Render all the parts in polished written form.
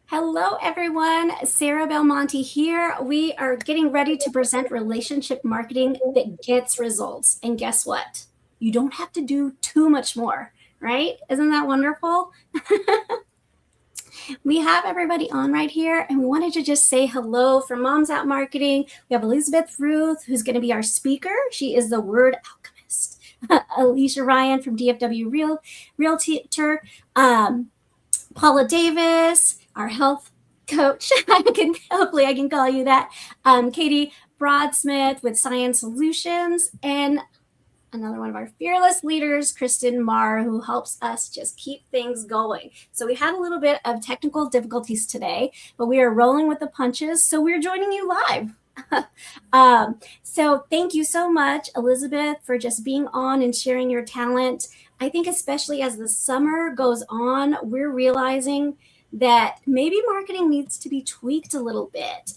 Hello, everyone. Sarah Belmonte here. We are getting ready to present relationship marketing that gets results. And guess what? You don't have to do too much more, right? Isn't that wonderful? We have everybody on right here, and we wanted to just say hello from Moms Out Marketing. We have Elizabeth Ruth, who's going to be our speaker. She is the word alchemist. Alicia Ryan from DFW Realtor. Paula Davis, our health coach. Hopefully I can call you that. Katie Broadsmith with Science Solutions, and another one of our fearless leaders, Kristen Marr, who helps us just keep things going. So we had a little bit of technical difficulties today, but we are rolling with the punches. So we're joining you live. So thank you so much, Elizabeth, for just being on and sharing your talent. I think especially as the summer goes on, we're realizing that maybe marketing needs to be tweaked a little bit.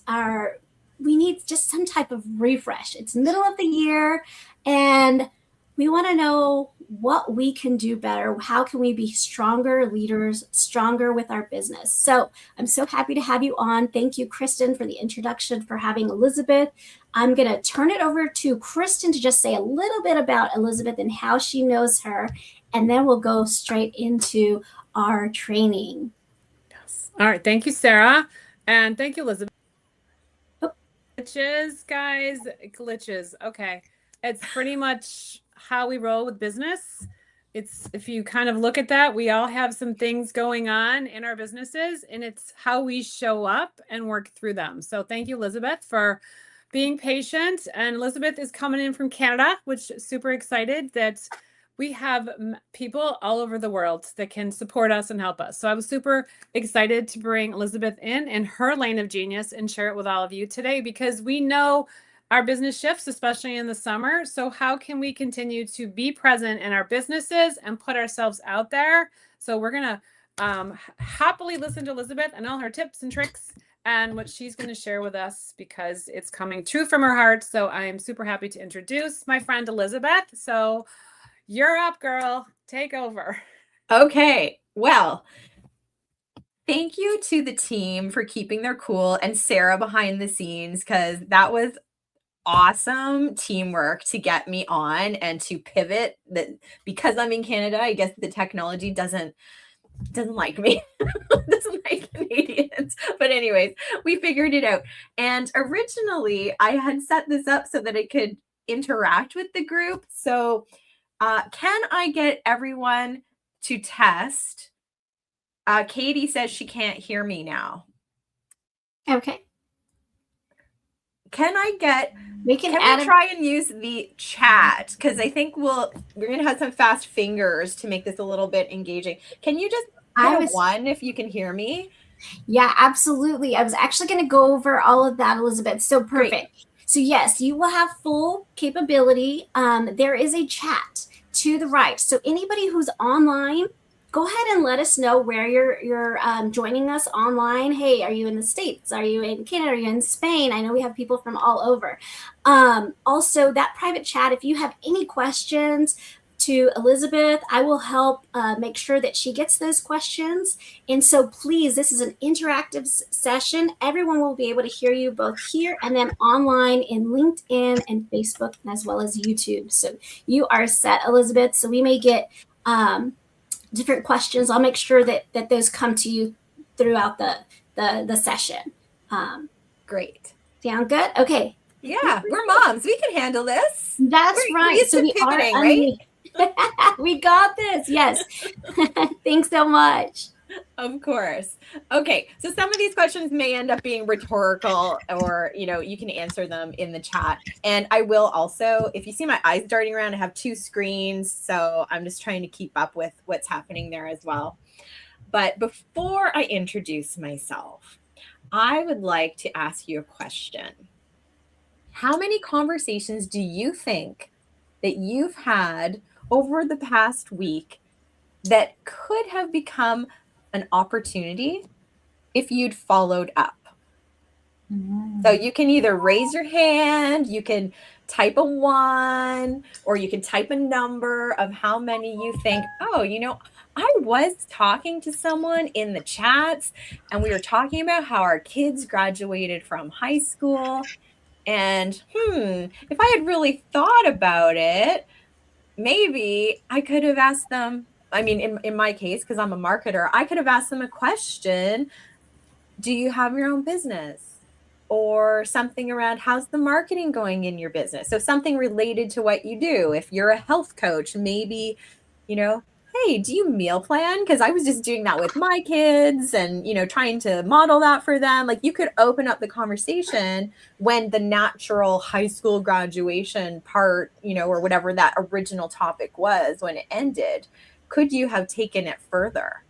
We need just some type of refresh. It's middle of the year, and we want to know what we can do better. How can we be stronger leaders, stronger with our business? So I'm so happy to have you on. Thank you, Kristen, for the introduction, for having Elizabeth. I'm going to turn it over to Kristen to just say a little bit about Elizabeth and how she knows her, and then we'll go straight into our training. Yes. All right. Thank you, Sarah. And thank you, Elizabeth. Oh. Glitches, guys. Glitches. Okay. It's pretty much how we roll with business. If you kind of look at that, we all have some things going on in our businesses, and it's how we show up and work through them. So thank you, Elizabeth, for being patient. And Elizabeth is coming in from Canada, which is super excited that we have people all over the world that can support us and help us. So I was super excited to bring Elizabeth in her lane of genius and share it with all of you today, because we know our business shifts, especially in the summer. So how can we continue to be present in our businesses and put ourselves out there? So we're going to happily listen to Elizabeth and all her tips and tricks and what she's going to share with us, because it's coming true from her heart. So I am super happy to introduce my friend Elizabeth. So you're up, girl. Take over. Okay. Well, thank you to the team for keeping their cool and Sarah behind the scenes, because that was awesome teamwork to get me on and to pivot. That because I'm in Canada, I guess the technology doesn't like me. Doesn't like Canadians. But anyways, we figured it out. And originally I had set this up so that I could interact with the group. So can I get everyone to test? Katie says she can't hear me now. Okay. Can I get? We can we try and use the chat? Because I think we're gonna have some fast fingers to make this a little bit engaging. Can you just hit a 1 if you can hear me? Yeah, absolutely. I was actually going to go over all of that, Elizabeth. So perfect. Great. So yes, you will have full capability. There is a chat to the right. So anybody who's online, go ahead and let us know where you're joining us online. Hey, are you in the States? Are you in Canada? Are you in Spain? I know we have people from all over. Also, that private chat, if you have any questions to Elizabeth, I will help make sure that she gets those questions. And so please, this is an interactive session. Everyone will be able to hear you both here and then online in LinkedIn and Facebook, and as well as YouTube. So you are set, Elizabeth. So we may get different questions. I'll make sure that those come to you throughout the session. Great. Sound good? Okay. Yeah, we're moms. We can handle this. That's right. So we pivoting, right? We got this. Yes. Thanks so much. Of course. Okay. So some of these questions may end up being rhetorical, or, you can answer them in the chat. And I will also, if you see my eyes darting around, I have 2 screens. So I'm just trying to keep up with what's happening there as well. But before I introduce myself, I would like to ask you a question. How many conversations do you think that you've had over the past week that could have become an opportunity if you'd followed up? So you can either raise your hand, you can type a 1, or you can type a number of how many you think, I was talking to someone in the chats, and we were talking about how our kids graduated from high school. And if I had really thought about it, maybe I could have asked them. I mean, in my case, because I'm a marketer, I could have asked them a question. Do you have your own business? Or something around how's the marketing going in your business? So something related to what you do. If you're a health coach, maybe, hey, do you meal plan? Because I was just doing that with my kids and, trying to model that for them. Like you could open up the conversation when the natural high school graduation part, or whatever that original topic was when it ended. Could you have taken it further?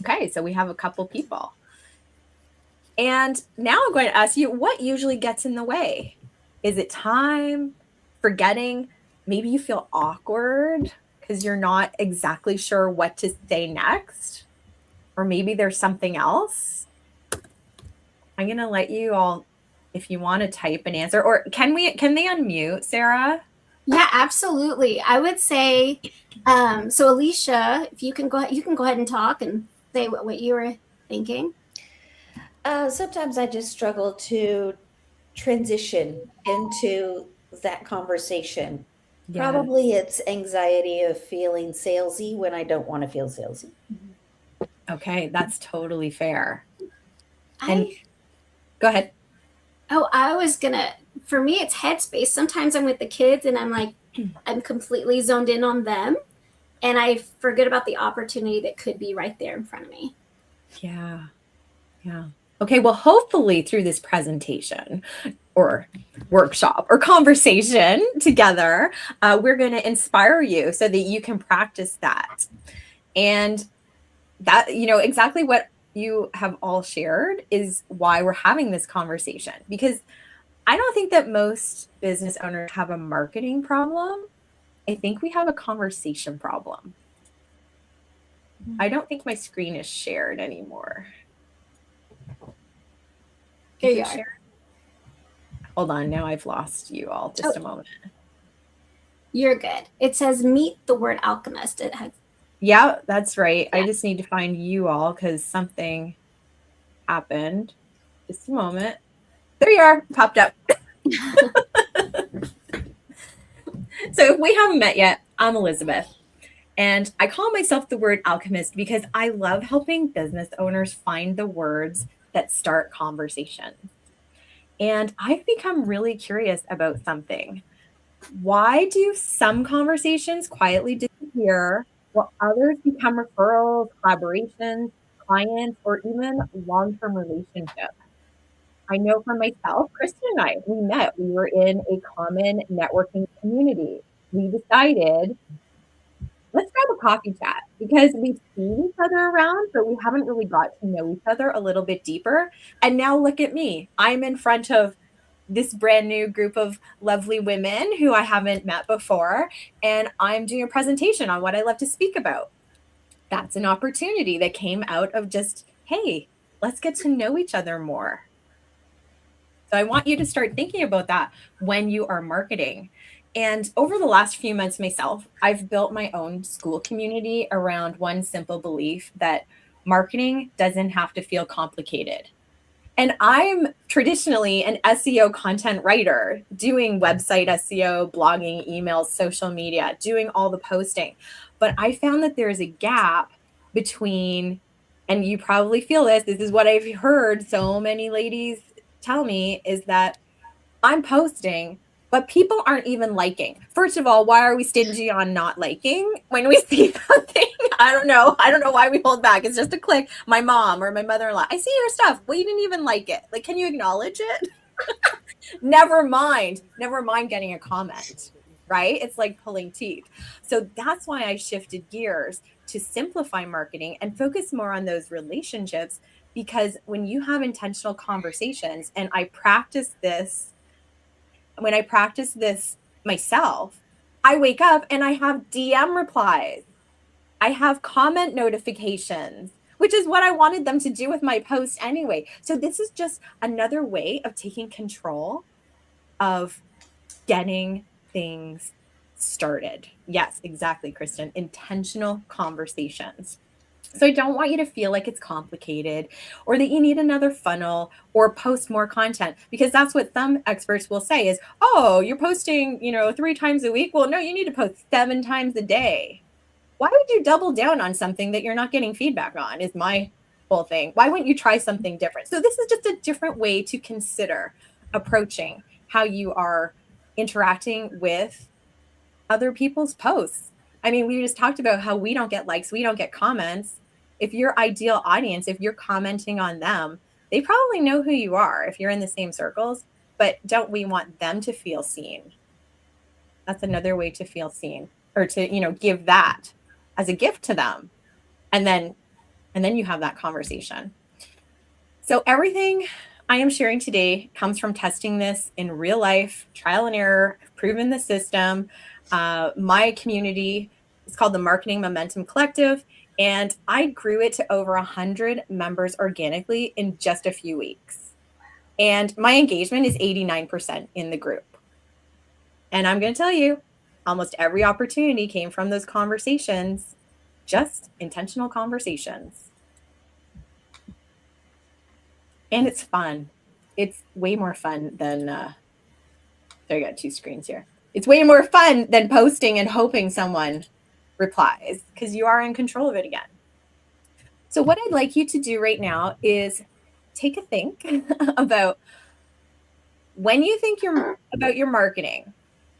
Okay, so we have a couple people. And now I'm going to ask you, what usually gets in the way? Is it time? Forgetting? Maybe you feel awkward because you're not exactly sure what to say next? Or maybe there's something else? I'm going to let you all, if you want to type an answer, or can they unmute, Sarah? Yeah, absolutely. I would say, so Alicia, if you can go ahead and talk and say what you were thinking. Sometimes I just struggle to transition into that conversation. Yeah. Probably it's anxiety of feeling salesy when I don't want to feel salesy. Okay, that's totally fair. And go ahead. Oh, for me, it's headspace. Sometimes I'm with the kids and I'm like, I'm completely zoned in on them. And I forget about the opportunity that could be right there in front of me. Yeah. Yeah. Okay, well, hopefully through this presentation or workshop or conversation together, we're going to inspire you so that you can practice that. And that, exactly what you have all shared is why we're having this conversation. Because I don't think that most business owners have a marketing problem. I think we have a conversation problem. I don't think my screen is shared anymore. Here you are. Hold on, now I've lost you all. Just a moment. You're good. It says meet the word alchemist. It has. Yeah, that's right. Yeah. I just need to find you all because something happened. Just a moment. There you are. Popped up. So if we haven't met yet, I'm Elizabeth. And I call myself the word alchemist because I love helping business owners find the words that start conversations. And I've become really curious about something. Why do some conversations quietly disappear while others become referrals, collaborations, clients, or even long-term relationships? I know for myself, Kristen and I, we met. We were in a common networking community. We decided, let's grab a coffee chat because we've seen each other around, but we haven't really got to know each other a little bit deeper. And now look at me. I'm in front of this brand new group of lovely women who I haven't met before, and I'm doing a presentation on what I love to speak about. That's an opportunity that came out of just, hey, let's get to know each other more. So I want you to start thinking about that when you are marketing. And over the last few months myself, I've built my own school community around one simple belief that marketing doesn't have to feel complicated. And I'm traditionally an SEO content writer, doing website SEO, blogging, emails, social media, doing all the posting. But I found that there's a gap between, and you probably feel this is what I've heard so many ladies tell me, is that I'm posting, but people aren't even liking. First of all, why are we stingy on not liking when we see something? I don't know why we hold back. It's just a click. My mom or my mother-in-law, I see your stuff. Well, you didn't even like it. Like, can you acknowledge it? Never mind getting a comment, right? It's like pulling teeth. So that's why I shifted gears to simplify marketing and focus more on those relationships, because when you have intentional conversations, and I practice this, when I practice this myself, I wake up and I have DM replies. I have comment notifications, which is what I wanted them to do with my post anyway. So this is just another way of taking control of getting things started. Yes, exactly, Kristen. Intentional conversations. So I don't want you to feel like it's complicated or that you need another funnel or post more content, because that's what some experts will say is, oh, you're posting, 3 times a week. Well, no, you need to post 7 times a day. Why would you double down on something that you're not getting feedback on is my whole thing. Why wouldn't you try something different? So this is just a different way to consider approaching how you are interacting with other people's posts. I mean, we just talked about how we don't get likes, we don't get comments. If your ideal audience, if you're commenting on them, they probably know who you are if you're in the same circles, but don't we want them to feel seen? That's another way to feel seen, or to, give that as a gift to them. And then you have that conversation. So everything I am sharing today comes from testing this in real life, trial and error, proven the system. My community is called the Marketing Momentum Collective, and I grew it to over 100 members organically in just a few weeks. And my engagement is 89% in the group. And I'm going to tell you, almost every opportunity came from those conversations, just intentional conversations. And it's fun. It's way more fun than, there I got 2 screens here. It's way more fun than posting and hoping someone replies, because you are in control of it again. So what I'd like you to do right now is take a think about when you think about your marketing,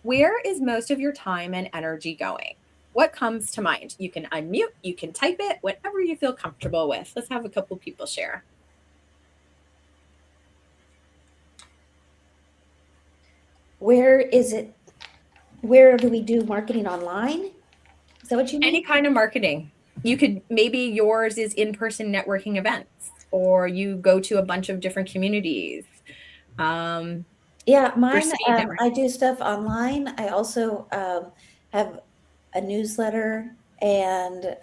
where is most of your time and energy going? What comes to mind? You can unmute, you can type it, whatever you feel comfortable with. Let's have a couple people share. Where is it? Where do we do marketing online? Is that what you mean? Any kind of marketing. You could, maybe yours is in-person networking events, or you go to a bunch of different communities. Yeah, mine, I do stuff online. I also have a newsletter, and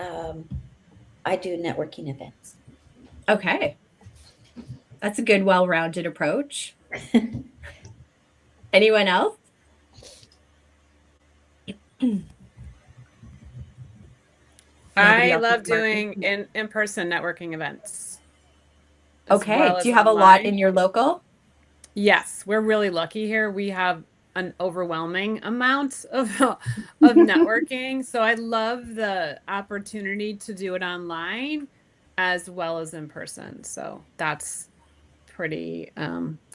I do networking events. Okay. That's a good, well-rounded approach. Anyone else? I love doing in-person networking events. Okay. Well, do you have a lot in your local? Yes, we're really lucky here. We have an overwhelming amount of networking. So I love the opportunity to do it online as well as in person. So that's pretty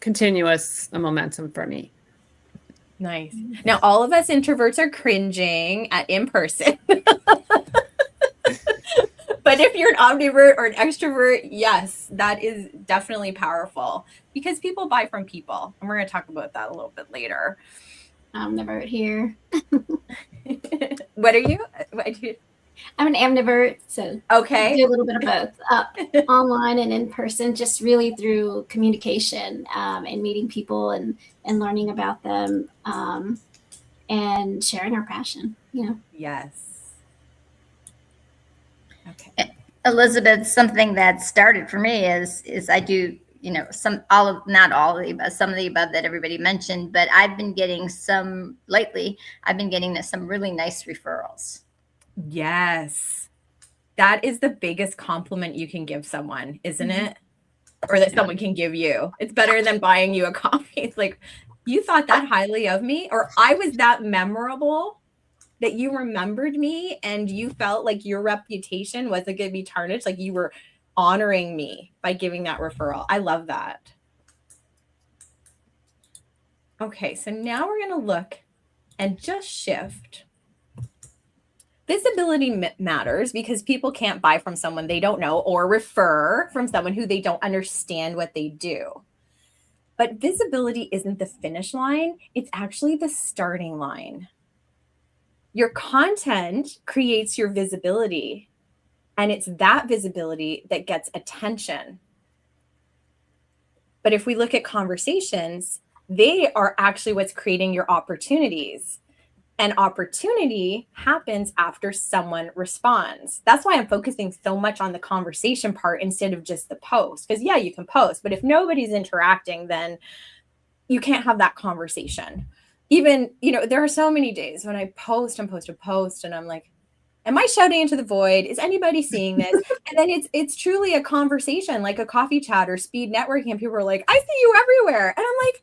continuous momentum for me. Nice. Now, all of us introverts are cringing at in-person. But if you're an ambivert or an extrovert, yes, that is definitely powerful, because people buy from people. And we're going to talk about that a little bit later. Omnivert here. What are you? I'm an ambivert, so okay. I do a little bit of both, online and in person, just really through communication and meeting people and learning about them and sharing our passion. Yes. Okay. Elizabeth, something that started for me is I do, not all of the above, some of the above that everybody mentioned, but I've been getting some really nice referrals. Yes. That is the biggest compliment you can give someone, isn't it? Or that someone can give you. It's better than buying you a coffee. It's like, you thought that highly of me, or I was that memorable that you remembered me and you felt like your reputation wasn't going to be tarnished. Like you were honoring me by giving that referral. I love that. Okay, so now we're going to look and just shift. Visibility matters because people can't buy from someone they don't know or refer from someone who they don't understand what they do. But visibility isn't the finish line. It's actually the starting line. Your content creates your visibility, and it's that visibility that gets attention. But if we look at conversations, they are actually what's creating your opportunities. And opportunity happens after someone responds. That's why I'm focusing so much on the conversation part instead of just the post. Because yeah, you can post, but if nobody's interacting, then you can't have that conversation. even, there are so many days when I post and post and post, and I'm like, am I shouting into the void? Is anybody seeing this? And then it's truly a conversation, like a coffee chat or speed networking. And people are like, I see you everywhere. And I'm like,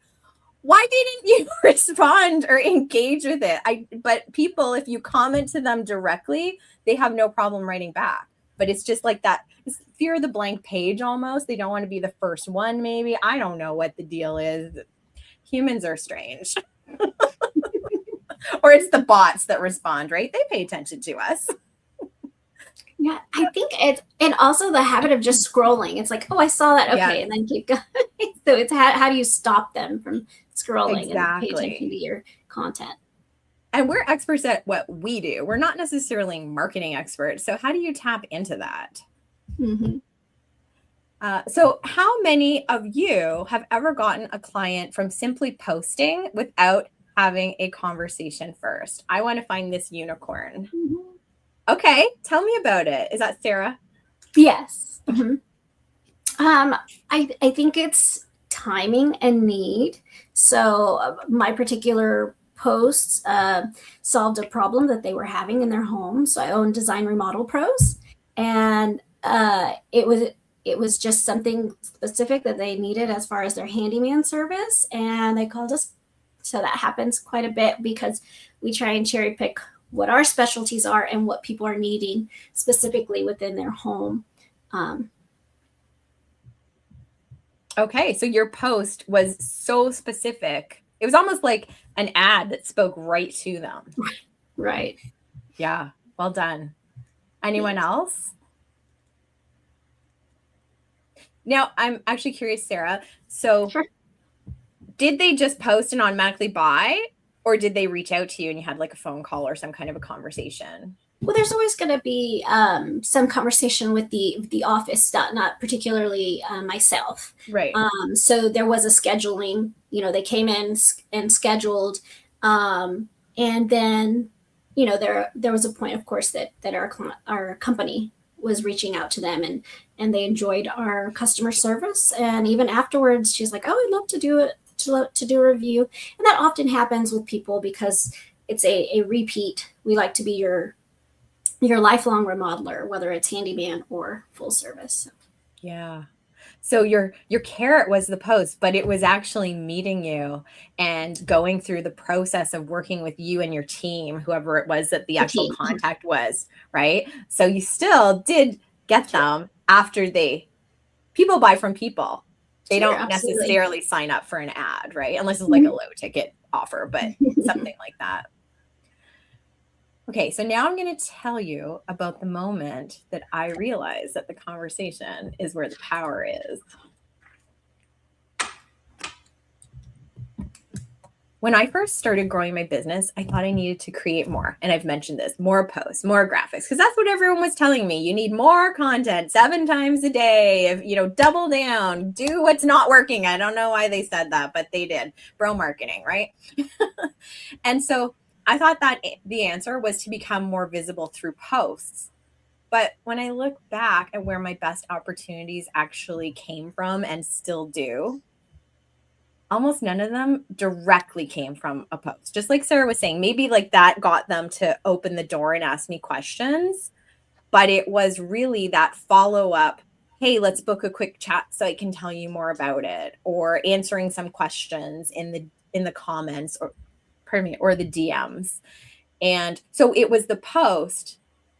why didn't you respond or engage with it? But people, if you comment to them directly, they have no problem writing back. But it's just like that. It's fear of the blank page almost. They don't want to be the first one, maybe. I don't know what the deal is. Humans are strange. Or it's the bots that respond, right? They pay attention to us. Yeah, I think and also the habit of just scrolling. It's like, oh, I saw that. Okay. Yeah. And then keep going. So it's how do you stop them from scrolling and pay Exactly. attention to your content? And we're experts at what we do. We're not necessarily marketing experts. So how do you tap into that? Mm-hmm. So how many of you have ever gotten a client from simply posting without having a conversation first? I want to find this unicorn. Mm-hmm. Okay, tell me about it. Is that Sarah? Yes. Mm-hmm. I think it's timing and need. So my particular posts solved a problem that they were having in their home. So I own Design Remodel Pros, and it was just something specific that they needed as far as their handyman service, and they called us. So that happens quite a bit because we try and cherry pick what our specialties are and what people are needing specifically within their home. Okay, so your post was so specific. It was almost like an ad that spoke right to them. Right. Yeah, well done. Anyone else? Now, I'm actually curious, Sarah. So Sure. Did they just post and automatically buy, or did they reach out to you and you had like a phone call or some kind of a conversation? Well, there's always going to be some conversation with the office, not particularly myself. Right. So there was a scheduling. They came in and scheduled, and then there was a point, of course, that our company was reaching out to them, and they enjoyed our customer service. And even afterwards, she's like, "Oh, I'd love to do it to do a review," and that often happens with people because it's a repeat. We like to be your lifelong remodeler, whether it's handyman or full service. Yeah. So your carrot was the post, but it was actually meeting you and going through the process of working with you and your team, whoever it was that the actual team. contact was, right? So you still did get them after people buy from people. They Sure, don't absolutely. necessarily sign up for an ad, right? Unless it's like a low ticket offer, but something like that. Okay, so now I'm going to tell you about the moment that I realized that the conversation is where the power is. When I first started growing my business, I thought I needed to create more. And I've mentioned this, more posts, more graphics, because that's what everyone was telling me. You need more content 7 times a day, double down, do what's not working. I don't know why they said that, but they did. Bro marketing, right? And so I thought that the answer was to become more visible through posts. But when I look back at where my best opportunities actually came from and still do, almost none of them directly came from a post. Just like Sarah was saying, maybe like that got them to open the door and ask me questions. But it was really that follow-up, hey, let's book a quick chat so I can tell you more about it, or answering some questions in the comments or the DMs. And so it was the post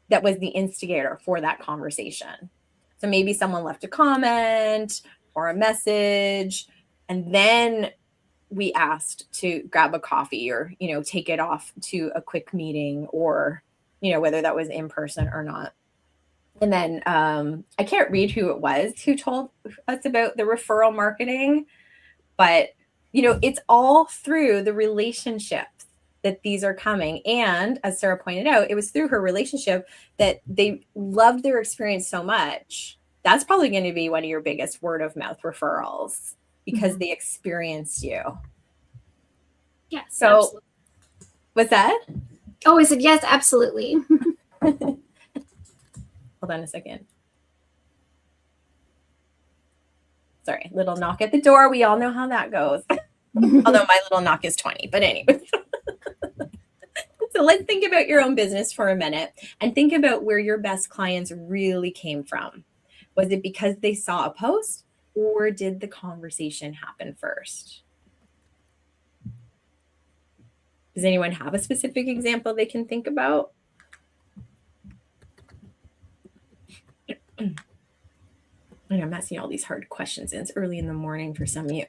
that was the instigator for that conversation. So maybe someone left a comment or a message, and then we asked to grab a coffee or, take it off to a quick meeting, or, whether that was in person or not. And then I can't read who it was who told us about the referral marketing, but, it's all through the relationships that these are coming. And as Sarah pointed out, it was through her relationship that they loved their experience so much. That's probably going to be one of your biggest word of mouth referrals, because they experienced you. Yes. So Absolutely. what's that? Oh, I said yes, absolutely. Hold on a second. Sorry, little knock at the door. We all know how that goes. Although my little knock is 20, but anyway. So let's think about your own business for a minute and think about where your best clients really came from. Was it because they saw a post, or did the conversation happen first? Does anyone have a specific example they can think about? I know I'm asking all these hard questions, and it's early in the morning for some of you.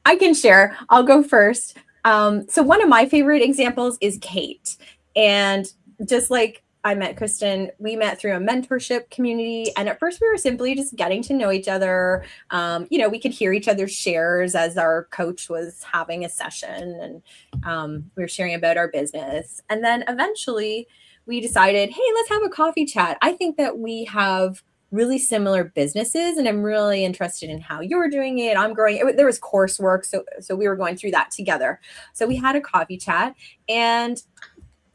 I can share. I'll go first. So one of my favorite examples is Kate. And just like I met Kristen, we met through a mentorship community. And at first we were simply just getting to know each other. We could hear each other's shares as our coach was having a session, and we were sharing about our business. And then eventually we decided, hey, let's have a coffee chat. I think that we have really similar businesses, and I'm really interested in how you're doing it. I'm growing. There was coursework, so we were going through that together. So we had a coffee chat, and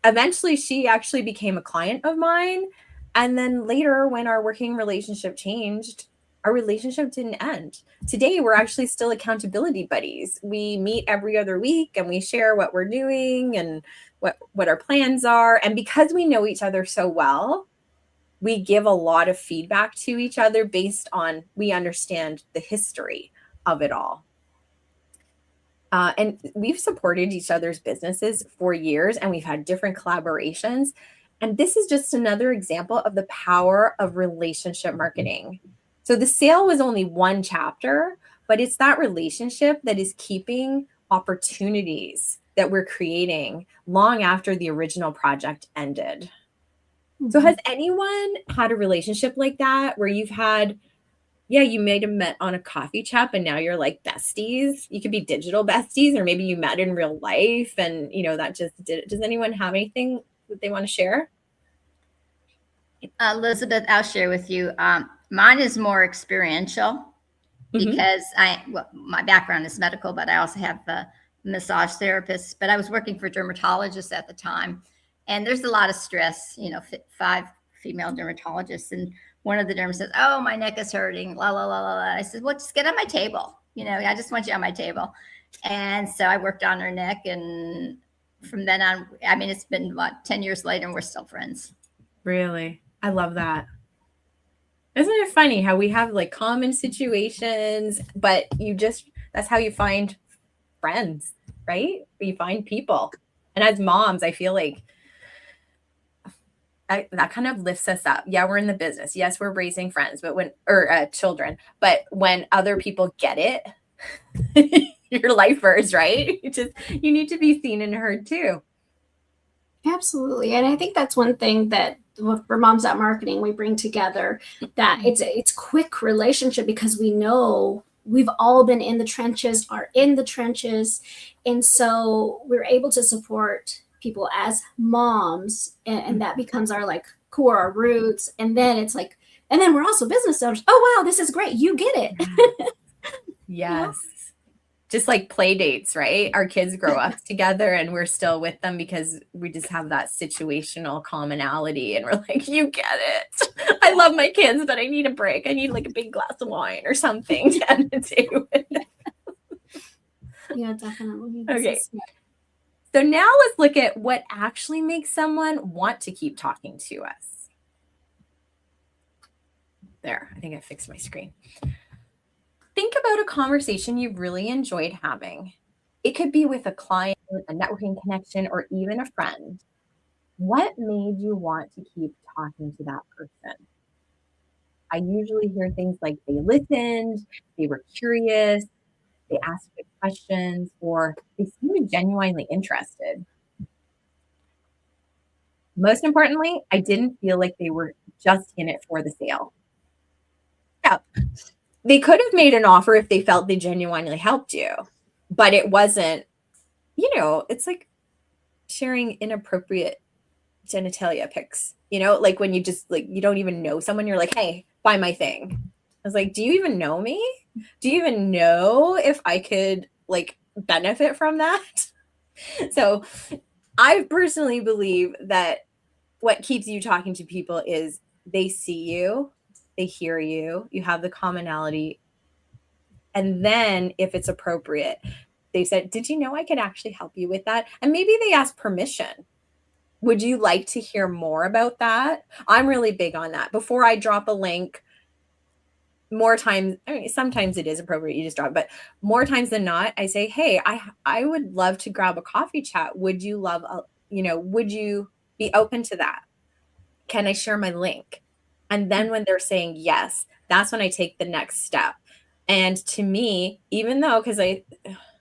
eventually she actually became a client of mine. And then later, when our working relationship changed, our relationship didn't end. Today, we're actually still accountability buddies. We meet every other week and we share what we're doing and what our plans are. And because we know each other so well, we give a lot of feedback to each other based on we understand the history of it all. And we've supported each other's businesses for years, and we've had different collaborations. And this is just another example of the power of relationship marketing. So the sale was only one chapter, but it's that relationship that is keeping opportunities that we're creating long after the original project ended. So has anyone had a relationship like that where you've had, you might have met on a coffee chat, but now you're like besties? You could be digital besties, or maybe you met in real life and, that just did it. Does anyone have anything that they want to share? Elizabeth, I'll share with you. Mine is more experiential because my background is medical, but I also have a massage therapist, but I was working for dermatologists at the time. And there's a lot of stress, 5 female dermatologists. And one of the derms says, oh, my neck is hurting, la, la, la, la, la. I said, well, just get on my table. I just want you on my table. And so I worked on her neck. And from then on, it's been 10 years later and we're still friends. Really? I love that. Isn't it funny how we have like common situations, but that's how you find friends, right? You find people. And as moms, I feel like that kind of lifts us up. Yeah, we're in the business. Yes, we're raising friends, but children. But when other people get it, you're lifers, right? You need to be seen and heard too. Absolutely. And I think that's one thing that for Moms Out Marketing, we bring together, that it's quick relationship, because we know we've all been in the trenches, are in the trenches. And so we're able to support people as moms, and that becomes our core, our roots. And then it's and then we're also business owners. Oh, wow, this is great. You get it. Yes. Just like play dates, right? Our kids grow up together and we're still with them because we just have that situational commonality, and we're like, you get it. I love my kids, but I need a break. I need a big glass of wine or something to end the day with. Yeah, definitely. Okay. So now let's look at what actually makes someone want to keep talking to us. There, I think I fixed my screen. Think about a conversation you really enjoyed having. It could be with a client, a networking connection, or even a friend. What made you want to keep talking to that person? I usually hear things like they listened, they were curious, they asked good questions, or they seemed genuinely interested. Most importantly, I didn't feel like they were just in it for the sale. Yeah. They could have made an offer if they felt they genuinely helped you, but it wasn't, it's like sharing inappropriate genitalia pics, when you just you don't even know someone, you're like, hey, buy my thing. I was like, do you even know me? Do you even know if I could benefit from that? So I personally believe that what keeps you talking to people is they see you, they hear you, you have the commonality, And then if it's appropriate, they said, did you know I could actually help you with that? And maybe they ask permission. Would you like to hear more about that? I'm really big on that. Before I drop a link, more times, I mean, sometimes it is appropriate, you just drop, but more times than not, I say, hey, I would love to grab a coffee chat. Would you love, would you be open to that? Can I share my link? And then when they're saying yes, that's when I take the next step. And to me, even though, because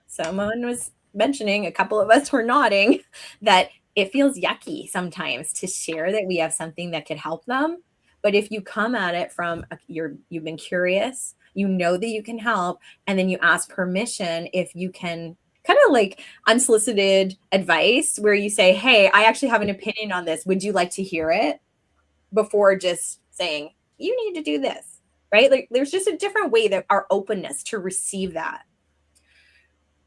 someone was mentioning, a couple of us were nodding, that it feels yucky sometimes to share that we have something that could help them. But if you come at it from you've been curious, you know that you can help, and then you ask permission if you can, kind of like unsolicited advice where you say, hey, I actually have an opinion on this. Would you like to hear it? Before just saying, you need to do this, right? Like there's just a different way that our openness to receive that.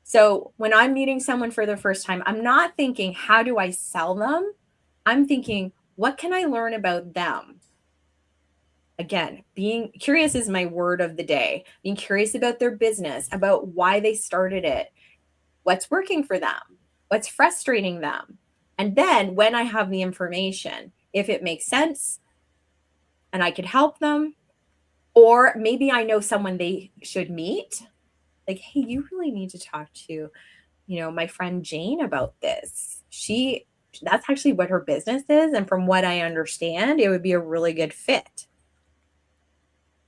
So when I'm meeting someone for the first time, I'm not thinking, how do I sell them? I'm thinking, what can I learn about them? Again, being curious is my word of the day. Being curious about their business, about why they started it, what's working for them, what's frustrating them. And then when I have the information, if it makes sense and I could help them, or maybe I know someone they should meet, like, hey, you really need to talk to, my friend Jane about this. That's actually what her business is. And from what I understand, it would be a really good fit.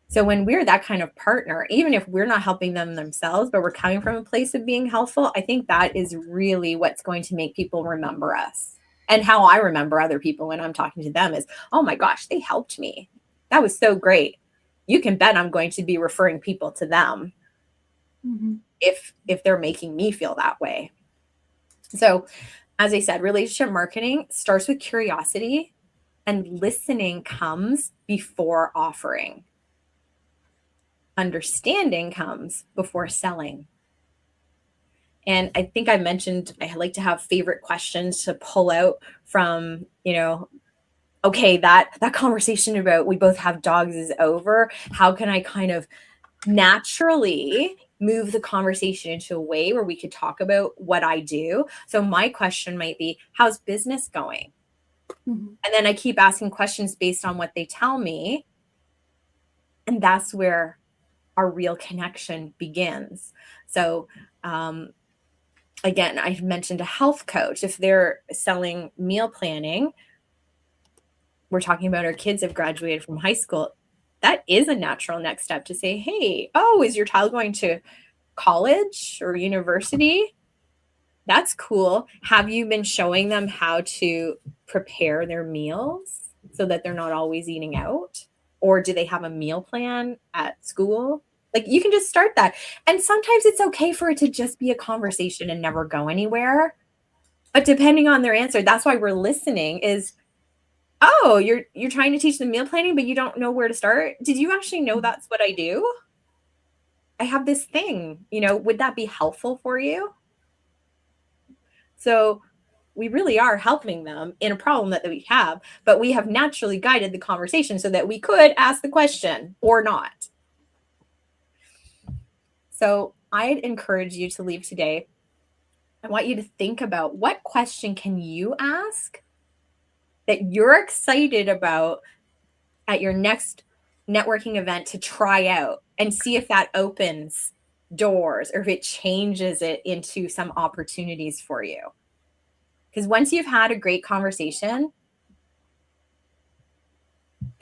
So when we're that kind of partner, even if we're not helping them themselves, but we're coming from a place of being helpful, I think that is really what's going to make people remember us. And how I remember other people when I'm talking to them is, oh my gosh, they helped me. That was so great. You can bet I'm going to be referring people to them if they're making me feel that way. So as I said, relationship marketing starts with curiosity, and listening comes before offering. Understanding comes before selling. And I think I mentioned I like to have favorite questions to pull out from, okay, that conversation about we both have dogs is over. How can I kind of naturally move the conversation into a way where we could talk about what I do? So my question might be, how's business going? And then I keep asking questions based on what they tell me. And that's where our real connection begins. So, again, I mentioned a health coach. If they're selling meal planning, we're talking about our kids have graduated from high school. That is a natural next step to say, hey, is your child going to college or university? That's cool. Have you been showing them how to prepare their meals so that they're not always eating out? Or do they have a meal plan at school? Like you can just start that. And sometimes it's okay for it to just be a conversation and never go anywhere. But depending on their answer, that's why we're listening is, you're trying to teach them meal planning, but you don't know where to start. Did you actually know that's what I do? I have this thing, would that be helpful for you? So we really are helping them in a problem that we have, but we have naturally guided the conversation so that we could ask the question or not. So I'd encourage you to leave today. I want you to think about what question can you ask that you're excited about at your next networking event to try out and see if that opens doors or if it changes it into some opportunities for you. Because once you've had a great conversation,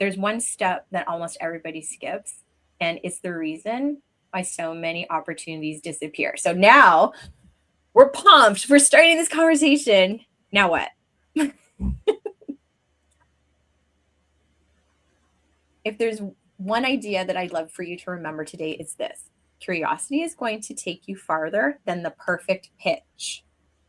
there's one step that almost everybody skips, and it's the reason why so many opportunities disappear. So now we're pumped. We're starting this conversation. Now what? If there's one idea that I'd love for you to remember today, it's this. Curiosity is going to take you farther than the perfect pitch.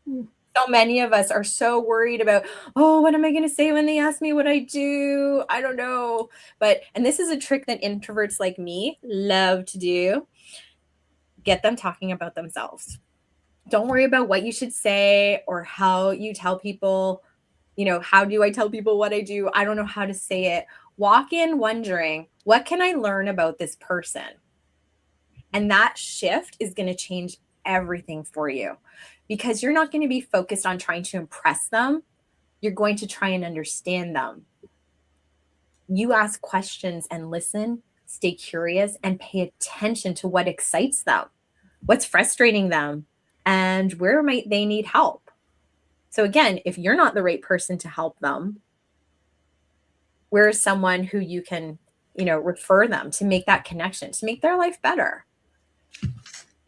So many of us are so worried about, what am I going to say when they ask me what I do? I don't know. And this is a trick that introverts like me love to do. Get them talking about themselves. Don't worry about what you should say or how you tell people, how do I tell people what I do? I don't know how to say it. Walk in wondering, what can I learn about this person? And that shift is going to change everything for you, because you're not going to be focused on trying to impress them. You're going to try and understand them. You ask questions and listen, stay curious, and pay attention to what excites them, what's frustrating them, and where might they need help. So again, if you're not the right person to help them, where's someone who you can, refer them to make that connection, to make their life better?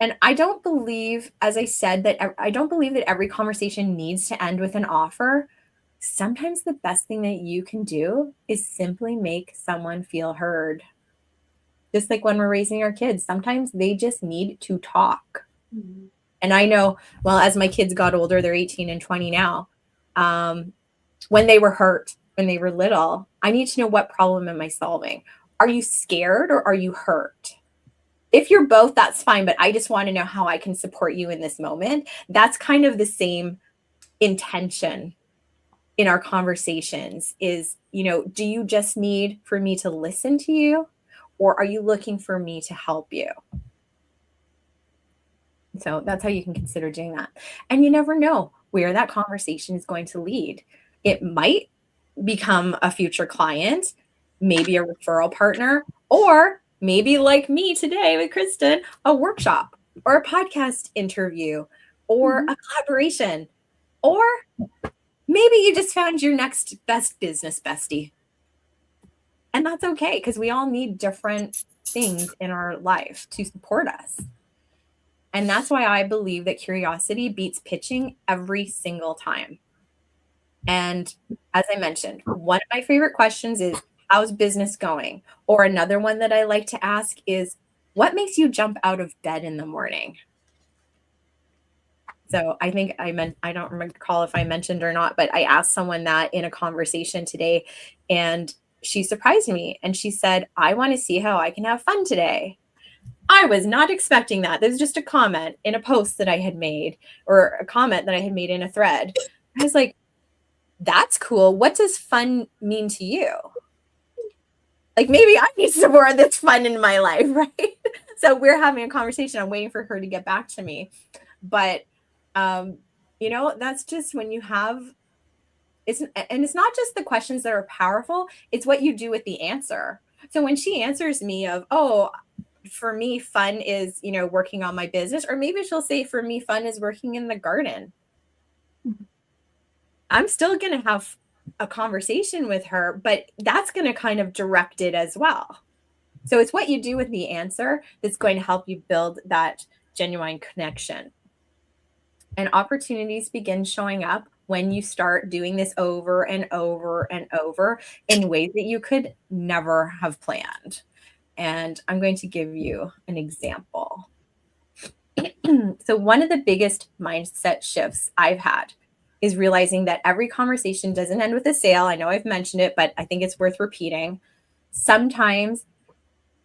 And I don't believe, as I said, that I don't believe that every conversation needs to end with an offer. Sometimes the best thing that you can do is simply make someone feel heard. Just like when we're raising our kids, sometimes they just need to talk. Mm-hmm. And I know, well, as my kids got older, they're 18 and 20 now. When they were hurt, when they were little, I need to know, what problem am I solving? Are you scared or are you hurt? If you're both, that's fine. But I just want to know how I can support you in this moment. That's kind of the same intention in our conversations is, do you just need for me to listen to you, or are you looking for me to help you? So that's how you can consider doing that. And you never know where that conversation is going to lead. It might become a future client, maybe a referral partner, or maybe like me today with Kristen, a workshop or a podcast interview or a collaboration, or maybe you just found your next best business bestie. And that's okay, because we all need different things in our life to support us. And that's why I believe that curiosity beats pitching every single time. And as I mentioned, one of my favorite questions is, how's business going? Or another one that I like to ask is, what makes you jump out of bed in the morning? So I think I don't recall if I mentioned or not, but I asked someone that in a conversation today, and she surprised me. And she said, I want to see how I can have fun today. I was not expecting that. This was just a comment in a post that I had made, or a comment that I had made in a thread. I was like, that's cool. What does fun mean to you? Like, maybe I need some more of this fun in my life, right? So we're having a conversation. I'm waiting for her to get back to me. But, that's just when you have, it's not just the questions that are powerful. It's what you do with the answer. So when she answers me of, oh, for me, fun is, working on my business, or maybe she'll say, for me, fun is working in the garden. I'm still going to have a conversation with her, but that's going to kind of direct it as well. So it's what you do with the answer that's going to help you build that genuine connection. And opportunities begin showing up when you start doing this over and over and over in ways that you could never have planned. And I'm going to give you an example. So one of the biggest mindset shifts I've had is realizing that every conversation doesn't end with a sale. I know I've mentioned it, but I think it's worth repeating. Sometimes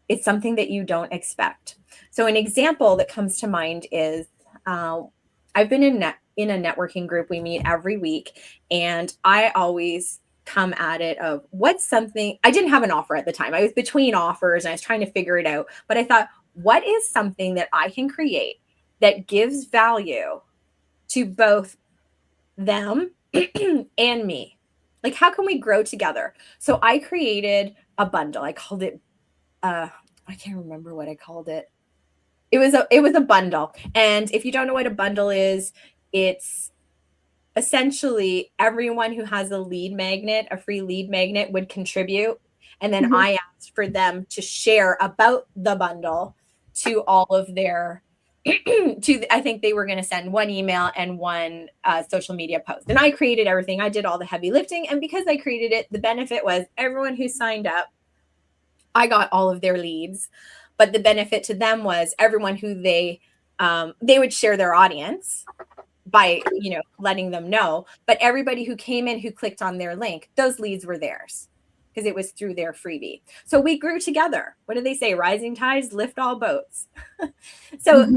it's something that you don't expect. So an example that comes to mind is I've been in a networking group. We meet every week, and I always come at it of what's something. I didn't have an offer at the time. I was between offers and I was trying to figure it out. But I thought, what is something that I can create that gives value to both them and me? Like, how can we grow together? So I created a bundle. I called it, I can't remember what I called it. It was a bundle. And if you don't know what a bundle is, it's essentially everyone who has a lead magnet, a free lead magnet, would contribute. And then I asked for them to share about the bundle to all of their, I think they were going to send one email and one social media post. And I created everything. I did all the heavy lifting. And because I created it, the benefit was everyone who signed up, I got all of their leads. But the benefit to them was everyone who they would share their audience by, letting them know. But everybody who came in, who clicked on their link, those leads were theirs because it was through their freebie. So we grew together. What do they say? Rising tides lift all boats. So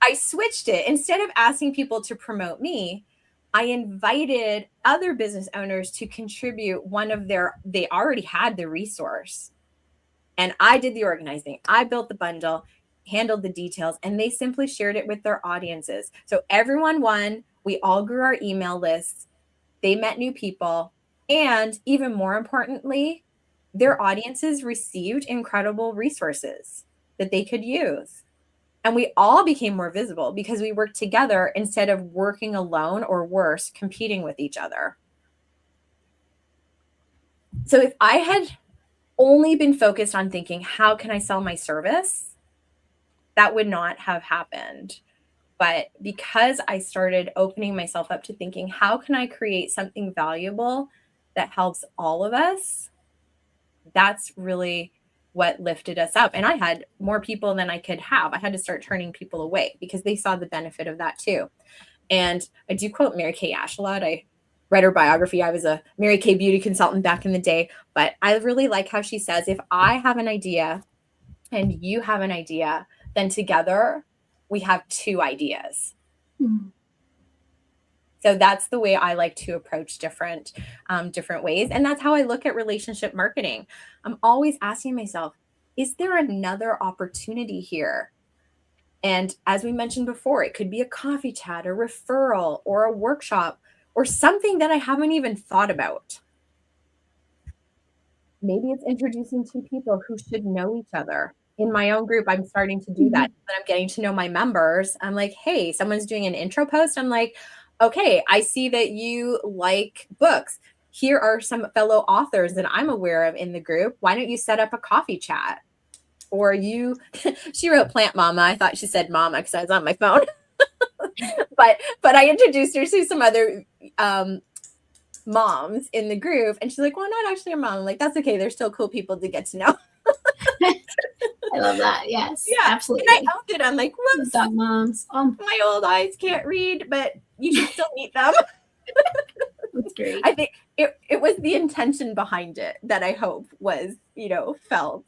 I switched it. Instead of asking people to promote me, I invited other business owners to contribute they already had the resource. And I did the organizing. I built the bundle. handled the details, and they simply shared it with their audiences. So everyone won. We all grew our email lists. They met new people. And even more importantly, their audiences received incredible resources that they could use. And we all became more visible because we worked together instead of working alone, or worse, competing with each other. So if I had only been focused on thinking, how can I sell my service? That would not have happened. But because I started opening myself up to thinking, how can I create something valuable that helps all of us? That's really what lifted us up. And I had more people than I could have. I had to start turning people away because they saw the benefit of that too. And I do quote Mary Kay Ash a lot. I read her biography. I was a Mary Kay beauty consultant back in the day, but I really like how she says, if I have an idea and you have an idea, then together we have two ideas. Mm. So that's the way I like to approach different ways. And that's how I look at relationship marketing. I'm always asking myself, is there another opportunity here? And as we mentioned before, it could be a coffee chat, a referral, or a workshop, or something that I haven't even thought about. Maybe it's introducing two people who should know each other. In my own group, I'm starting to do that. When I'm getting to know my members, I'm like, hey, someone's doing an intro post. I'm like, okay, I see that you like books. Here are some fellow authors that I'm aware of in the group. Why don't you set up a coffee chat? Or she wrote Plant Mama. I thought she said Mama because I was on my phone. but I introduced her to some other moms in the group, and she's like, well, not actually a mom. I'm like, that's okay. They're still cool people to get to know. I love that. Yes, Yeah, absolutely. And I owned it. I'm like, whoops, Dog moms. my old eyes can't read, but you should still meet them. That's great. I think it was the intention behind it that I hope was, felt.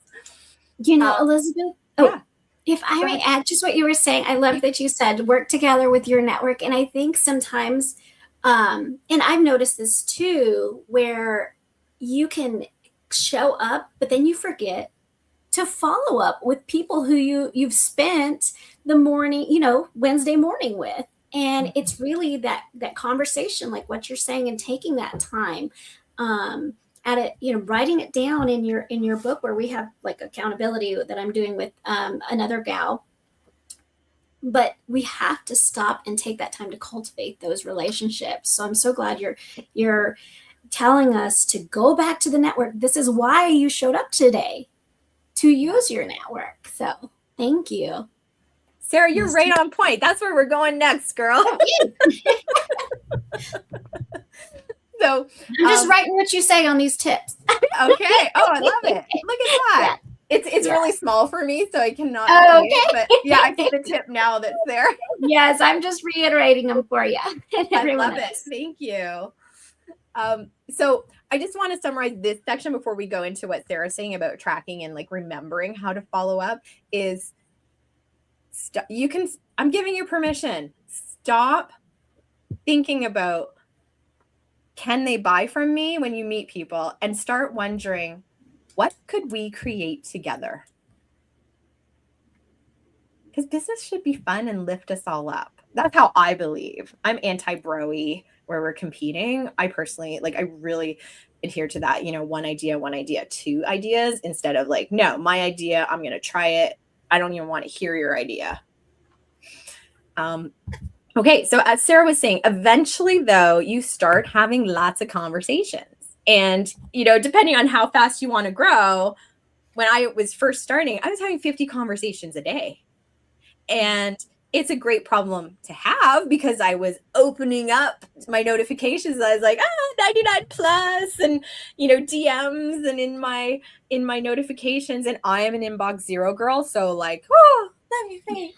Elizabeth, yeah. If I may add just what you were saying, I love that you said work together with your network. And I think sometimes, and I've noticed this too, where you can show up, but then you forget to follow up with people who you've spent the morning, Wednesday morning with. And it's really that conversation, like what you're saying, and taking that time at it, writing it down in your book, where we have like accountability that I'm doing with another gal. But we have to stop and take that time to cultivate those relationships. So I'm so glad you're telling us to go back to the network. This is why you showed up today, to use your network. So thank you. Sarah, you're right on point. That's where we're going next, girl. So I'm just writing what you say on these tips. Okay. Oh, I love it. Look at that. It's really small for me, so I cannot. Oh, see it, but yeah, I see the tip now that's there. Yes, I'm just reiterating them for you. I love it. Thank you. So I just want to summarize this section before we go into what Sarah's saying about tracking and like remembering how to follow up. Is I'm giving you permission. Stop thinking about, can they buy from me when you meet people, and start wondering, what could we create together? Because business should be fun and lift us all up. That's how I believe. I'm anti-bro-y where we're competing. I personally, I really adhere to that, one idea, two ideas, instead of like, no, my idea, I'm going to try it. I don't even want to hear your idea. Okay, so as Sarah was saying, eventually, though, you start having lots of conversations. And, depending on how fast you want to grow, when I was first starting, I was having 50 conversations a day. And it's a great problem to have because I was opening up my notifications. I was like, 99 plus and, DMs and in my notifications. And I am an inbox zero girl. So let me think.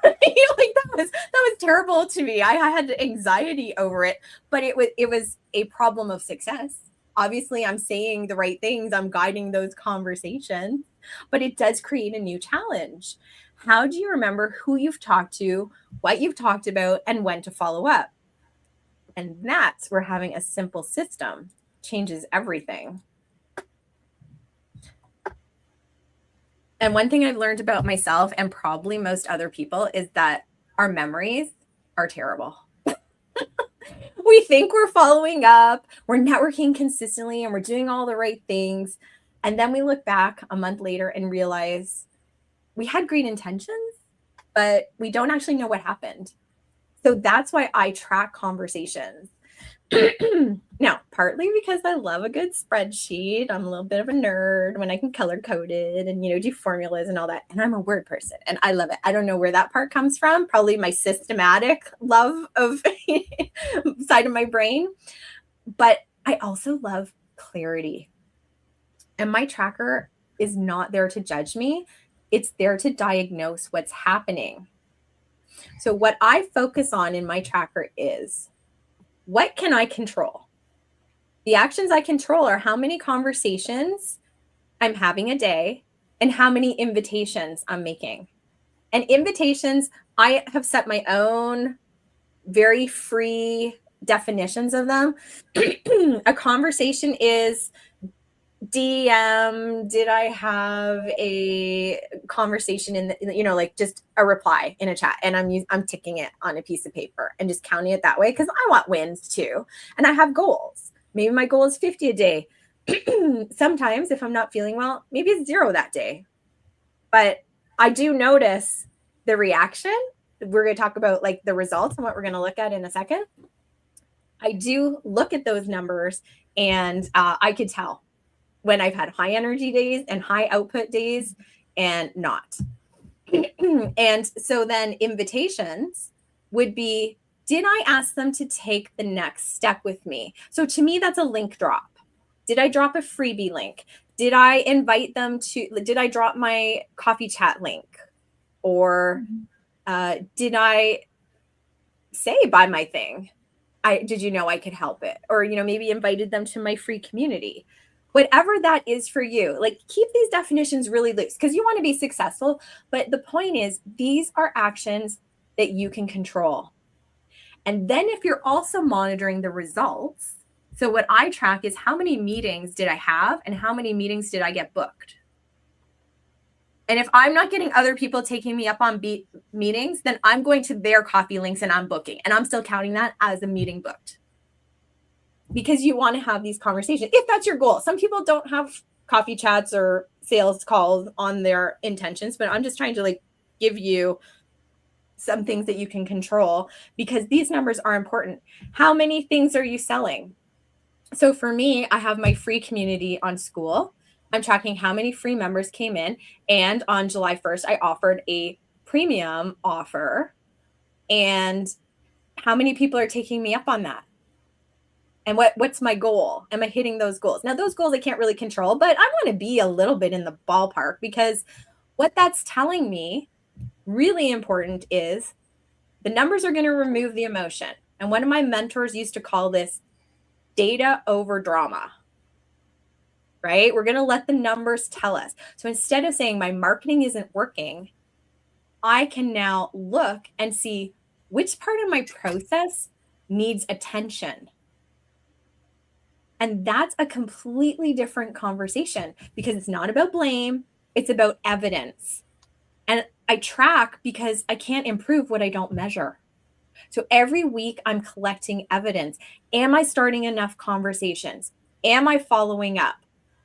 that was terrible to me. I had anxiety over it, but it was a problem of success. Obviously, I'm saying the right things. I'm guiding those conversations, but it does create a new challenge. How do you remember who you've talked to, what you've talked about, and when to follow up? And that's where having a simple system changes everything. And one thing I've learned about myself and probably most other people is that our memories are terrible. We think we're following up, we're networking consistently, and we're doing all the right things. And then we look back a month later and realize we had great intentions, but we don't actually know what happened. So that's why I track conversations. Now, partly because I love a good spreadsheet. I'm a little bit of a nerd when I can color code it and, do formulas and all that. And I'm a word person and I love it. I don't know where that part comes from. Probably my systematic love of side of my brain. But I also love clarity. And my tracker is not there to judge me. It's there to diagnose what's happening. So what I focus on in my tracker is, what can I control? The actions I control are how many conversations I'm having a day and how many invitations I'm making. And invitations, I have set my own very free definitions of them. A conversation is DM, did I have a conversation in the, like just a reply in a chat, and I'm ticking it on a piece of paper and just counting it that way because I want wins too. And I have goals. Maybe my goal is 50 a day. Sometimes if I'm not feeling well, maybe it's 0 that day. But I do notice the reaction. We're going to talk about like the results and what we're going to look at in a second. I do look at those numbers and I could tell when I've had high energy days and high output days and not. And so then invitations would be, did I ask them to take the next step with me? So to me, that's a link drop. Did I drop a freebie link? Did I invite them did I drop my coffee chat link? Or did I say, buy my thing? Did you know I could help it? Or, maybe invited them to my free community. Whatever that is for you, like keep these definitions really loose because you want to be successful. But the point is, these are actions that you can control. And then if you're also monitoring the results, so what I track is how many meetings did I have and how many meetings did I get booked? And if I'm not getting other people taking me up on meetings, then I'm going to their coffee links and I'm booking. And I'm still counting that as a meeting booked. Because you want to have these conversations, if that's your goal. Some people don't have coffee chats or sales calls on their intentions, but I'm just trying to like give you some things that you can control because these numbers are important. How many things are you selling? So for me, I have my free community on School. I'm tracking how many free members came in. And on July 1st, I offered a premium offer. And how many people are taking me up on that? And what's my goal? Am I hitting those goals? Now, those goals I can't really control, but I want to be a little bit in the ballpark because what that's telling me, really important, is the numbers are going to remove the emotion. And one of my mentors used to call this data over drama, right? We're going to let the numbers tell us. So instead of saying my marketing isn't working, I can now look and see which part of my process needs attention. And that's a completely different conversation because it's not about blame. It's about evidence. And I track because I can't improve what I don't measure. So every week I'm collecting evidence. Am I starting enough conversations? Am I following up?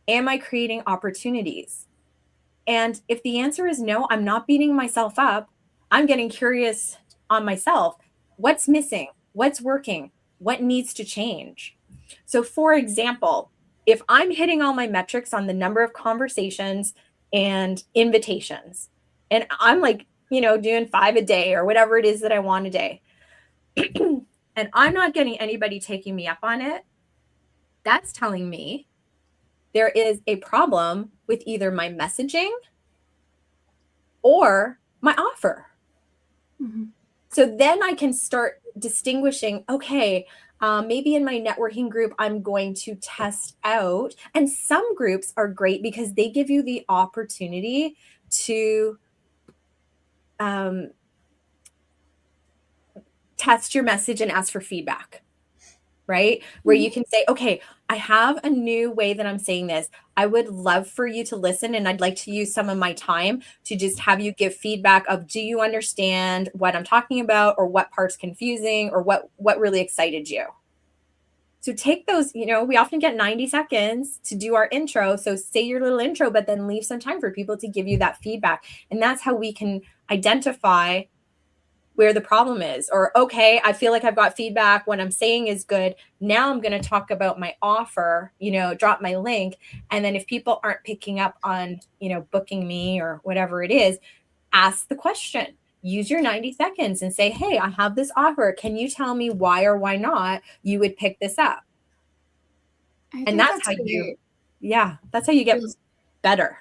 Am I creating opportunities? And if the answer is no, I'm not beating myself up. I'm getting curious on myself. What's missing? What's working? What needs to change? So for example, if I'm hitting all my metrics on the number of conversations and invitations, and I'm like, doing 5 a day or whatever it is that I want a day, and I'm not getting anybody taking me up on it, that's telling me there is a problem with either my messaging or my offer. Mm-hmm. So then I can start distinguishing, okay, maybe in my networking group, I'm going to test out. And some groups are great because they give you the opportunity to test your message and ask for feedback, right? Where you can say, okay, I have a new way that I'm saying this. I would love for you to listen, and I'd like to use some of my time to just have you give feedback of, do you understand what I'm talking about, or what part's confusing, or what really excited you? So take those, we often get 90 seconds to do our intro. So say your little intro, but then leave some time for people to give you that feedback. And that's how we can identify where the problem is. Or, okay, I feel like I've got feedback. What I'm saying is good. Now I'm going to talk about my offer, drop my link. And then if people aren't picking up on, booking me or whatever it is, ask the question. Use your 90 seconds and say, hey, I have this offer. Can you tell me why or why not you would pick this up? And that's how great. that's how you get better.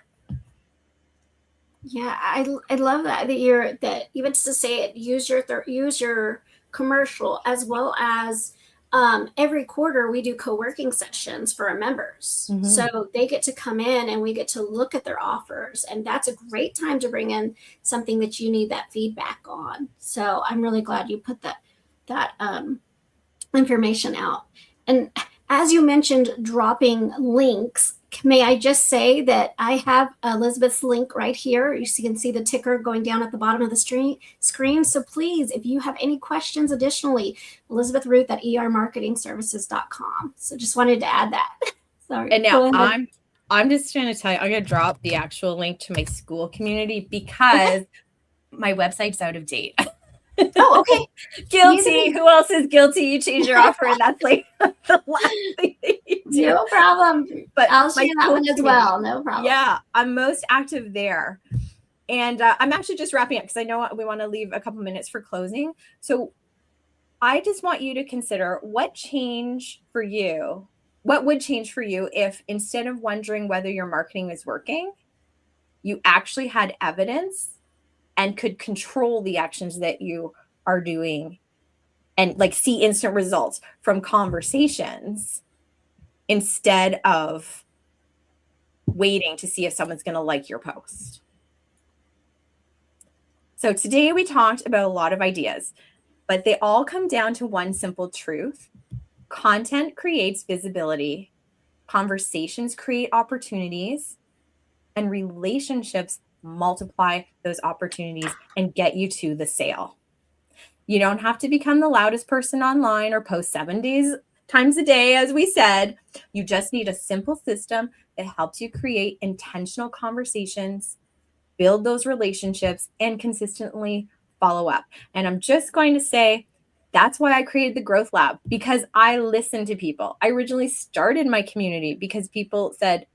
Yeah, I love that that even just to say it, use your commercial, as well as every quarter we do co-working sessions for our members. Mhm. So they get to come in and we get to look at their offers, and that's a great time to bring in something that you need that feedback on. So I'm really glad you put that information out. And as you mentioned, dropping links, may I just say that I have Elizabeth's link right here. You can see the ticker going down at the bottom of the screen. So please, if you have any questions additionally, Elizabeth Ruth at ermarketingservices.com. So just wanted to add that. Sorry. And now I'm just going to tell you, I'm going to drop the actual link to my school community because my website's out of date. Oh, okay. Guilty. Who else is guilty? You change your offer, and that's like the last thing that you do. No problem. But I'll share that one as well. No problem. Yeah, I'm most active there. And I'm actually just wrapping up because I know we want to leave a couple minutes for closing. So I just want you to consider what would change for you if, instead of wondering whether your marketing is working, you actually had evidence and could control the actions that you are doing and like see instant results from conversations instead of waiting to see if someone's going to like your post. So today we talked about a lot of ideas, but they all come down to one simple truth. Content creates visibility, conversations create opportunities, and relationships multiply those opportunities and get you to the sale. You don't have to become the loudest person online or post 7 times a day, as we said. You just need a simple system that helps you create intentional conversations, build those relationships, and consistently follow up. And I'm just going to say, that's why I created the Growth Lab, because I listen to people. I originally started my community because people said,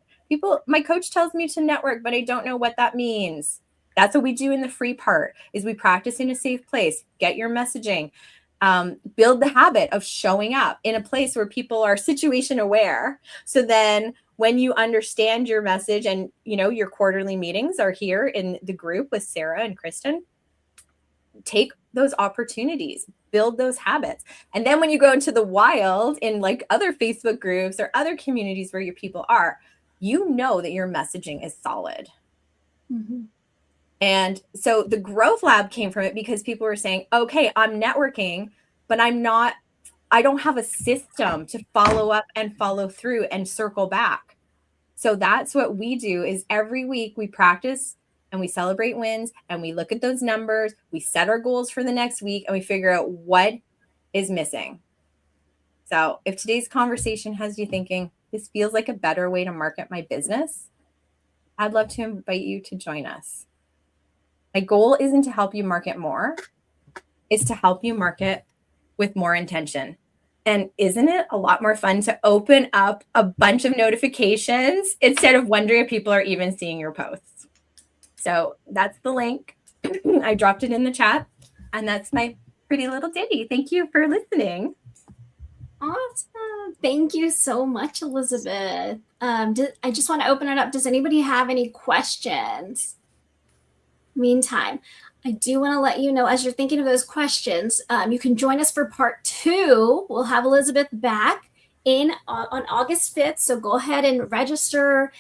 my coach tells me to network, but I don't know what that means. That's what we do in the free part, is we practice in a safe place, get your messaging, build the habit of showing up in a place where people are situation aware. So then when you understand your message and, your quarterly meetings are here in the group with Sarah and Kristen, take those opportunities, build those habits. And then when you go into the wild in like other Facebook groups or other communities where your people are, you know that your messaging is solid. Mm-hmm. And so the Growth Lab came from it because people were saying, okay, I'm networking, but I don't have a system to follow up and follow through and circle back. So that's what we do, is every week we practice and we celebrate wins and we look at those numbers, we set our goals for the next week, and we figure out what is missing. So if today's conversation has you thinking, this feels like a better way to market my business, I'd love to invite you to join us. My goal isn't to help you market more, it's to help you market with more intention. And isn't it a lot more fun to open up a bunch of notifications instead of wondering if people are even seeing your posts? So that's the link. I dropped it in the chat, and that's my pretty little ditty. Thank you for listening. Awesome. Thank you so much, Elizabeth. I just want to open it up. Does anybody have any questions? Meantime, I do want to let you know, as you're thinking of those questions, you can join us for part 2. We'll have Elizabeth back on August 5th. So go ahead and register,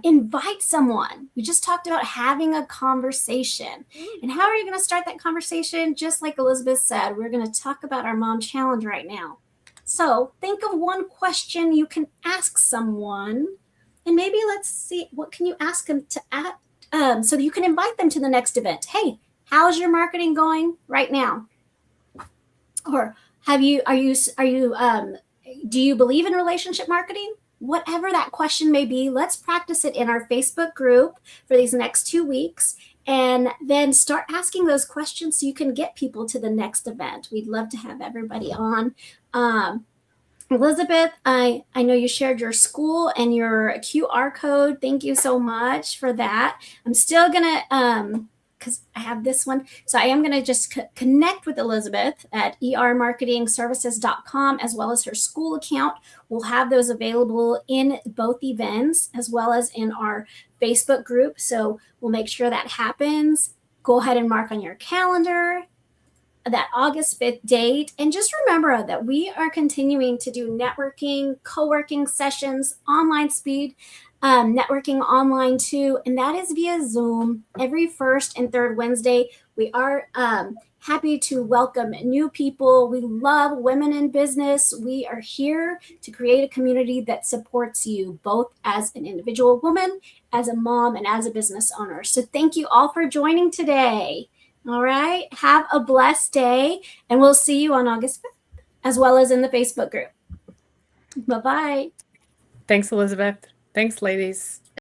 invite someone. We just talked about having a conversation. And how are you going to start that conversation? Just like Elizabeth said, we're going to talk about our Mom Challenge right now. So think of one question you can ask someone, and maybe let's see, what can you ask them to add, so that you can invite them to the next event. Hey, how's your marketing going right now? Or do you believe in relationship marketing? Whatever that question may be, let's practice it in our Facebook group for these next 2 weeks, and then start asking those questions so you can get people to the next event. We'd love to have everybody on. Elizabeth, I know you shared your school and your QR code. Thank you so much for that. I'm still gonna because I have this one. So I am going to just connect with Elizabeth at ermarketingservices.com, as well as her school account. We'll have those available in both events as well as in our Facebook group. So we'll make sure that happens. Go ahead and mark on your calendar that August 5th date. And just remember that we are continuing to do networking, co-working sessions, online speed, networking online too, and that is via Zoom every first and third Wednesday. We are happy to welcome new people. We love women in business. We are here to create a community that supports you both as an individual woman, as a mom, and as a business owner. So thank you all for joining today. All right, have a blessed day, and we'll see you on August 5th, as well as in the Facebook group. Bye-bye. Thanks, Elizabeth. Thanks, ladies.